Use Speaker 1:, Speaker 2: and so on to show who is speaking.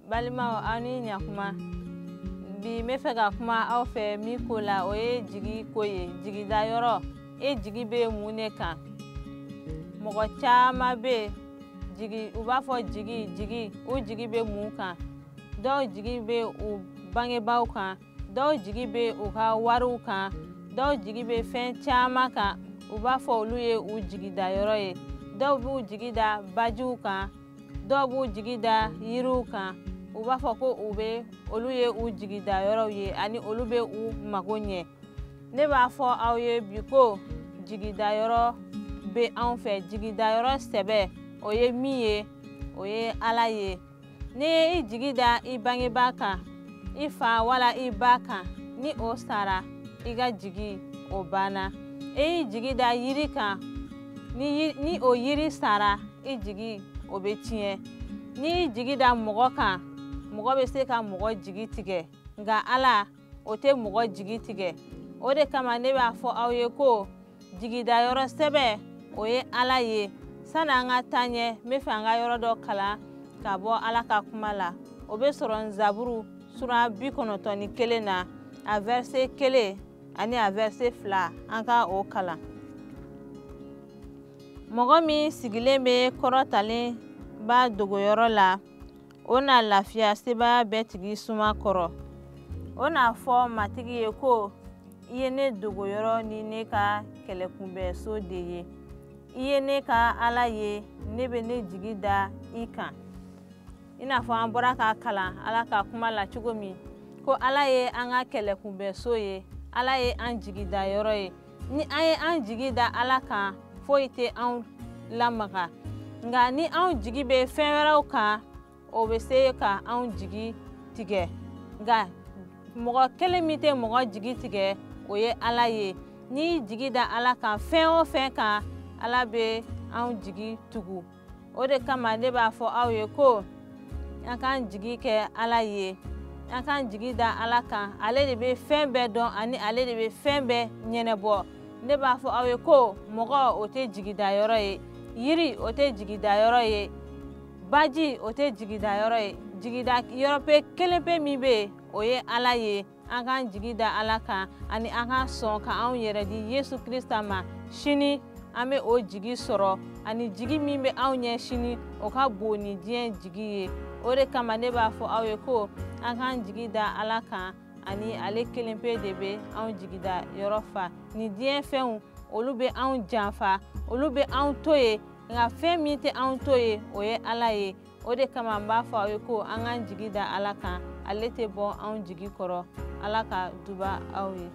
Speaker 1: balima ani nyakuma bi me fɛ ka kuma aw fɛ min ko la o ye jigi ko ye jigida yɔrɔ jigi bɛ mun ne kan mɔgɔ caman bɛ jigi u b'a fɔ jigi u jigi bɛ mun kan dɔw jigi bɛ u bangebaaw kan dɔw jigi bɛ u ka wariw kan dɔw jigi bɛ fɛn caman kan u b'a fɔ olu ye u jigida yɔrɔ ye dɔw b'u jigi da bajiw kan dɔw b'u jigi da yiriw kan u b'a fɔ ko olu ye u jigida yɔrɔw ye ani olu bɛ u mago ɲɛ ne b'a fɔ aw ye bi ko jigida yɔrɔ bɛ anw fɛ jigida yɔrɔ sɛbɛ o ye min ye o ye Ala ye n'i ye i jigi da i bangebaa kan i fa wala i ba kan ni o sara i ka jigi o banna i jigi da yiri kan ni o yiri sara i jigi o bɛ tiɲɛ n'i jigi da mɔgɔ kan mɔgɔ bɛ se ka mɔgɔ jigi tigɛ nka Ala o tɛ mɔgɔ jigi tigɛ o de kama ne b'a fɔ aw ye ko jigida yɔrɔ sɛbɛ o ye Ala ye sani an ka taa ɲɛ n bɛ fɛ an ka yɔrɔ dɔ kalan ka bɔ Ala ka kuma la o bɛ sɔrɔ Nzaburu sura 91 na a verset 1 ani a verset 2 an ka o kalan mɔgɔ min sigilen bɛ kɔrɔtalen b'a dogoyɔrɔ la o na lafiya sebaya bɛɛ tigi suma kɔrɔ o n'a fɔ matigi ye ko i ye ne dogoyɔrɔ ni ne ka kɛlɛkunbɛnso de ye i ye ne ka Ala ye ne bɛ ne jigi da i kan i n'a fɔ an bɔra k'a kalan Ala ka kuma la cogo min ko Ala ye an ka kɛlɛkunbɛnso ye Ala ye an jigida yɔrɔ ye ni an ye an jigi da Ala kan foyi tɛ anw lamaga nka ni anw jigi bɛ fɛn wɛrɛw kan o bɛ se ka anw jigi tigɛ nka mɔgɔ kelen min tɛ mɔgɔ jigi tigɛ o ye Ala ye n'i jigi da Ala kan fɛn o fɛn kan Ala bɛ anw jigi tugu o de kama ne b'a fɔ aw ye ko an k'an jigi kɛ Ala ye an k'an jigi da Ala kan ale de bɛ fɛn bɛɛ dɔn ani ale de bɛ fɛn bɛɛ ɲɛnabɔ ne b'a fɔ aw ye ko mɔgɔ o tɛ jigida yɔrɔ ye yiri o tɛ jigida yɔrɔ ye baji o tɛ jigida yɔrɔ ye jigida yɔrɔ pe kelen pe min bɛ yen o ye Ala ye an k'an jigi da Ala kan ani an ka sɔn ka anw yɛrɛ di Yesu Kirista ma sini an bɛ o jigi sɔrɔ ani jigi min bɛ anw ɲɛ sini o ka bon ni diɲɛ jigi ye o de kama ne b'a fɔ aw ye ko an k'an jigi da Ala kan ani ale kelen pe de bɛ anw jigida yɔrɔ fa ni diɲɛ fɛnw olu bɛ anw janfa olu bɛ anw to ye nka fɛn min tɛ anw to ye o ye Ala ye o de kama n b'a fɔ aw ye ko an k'an jigi da Ala kan ale tɛ bɔ anw jigi kɔrɔ Ala ka duba aw ye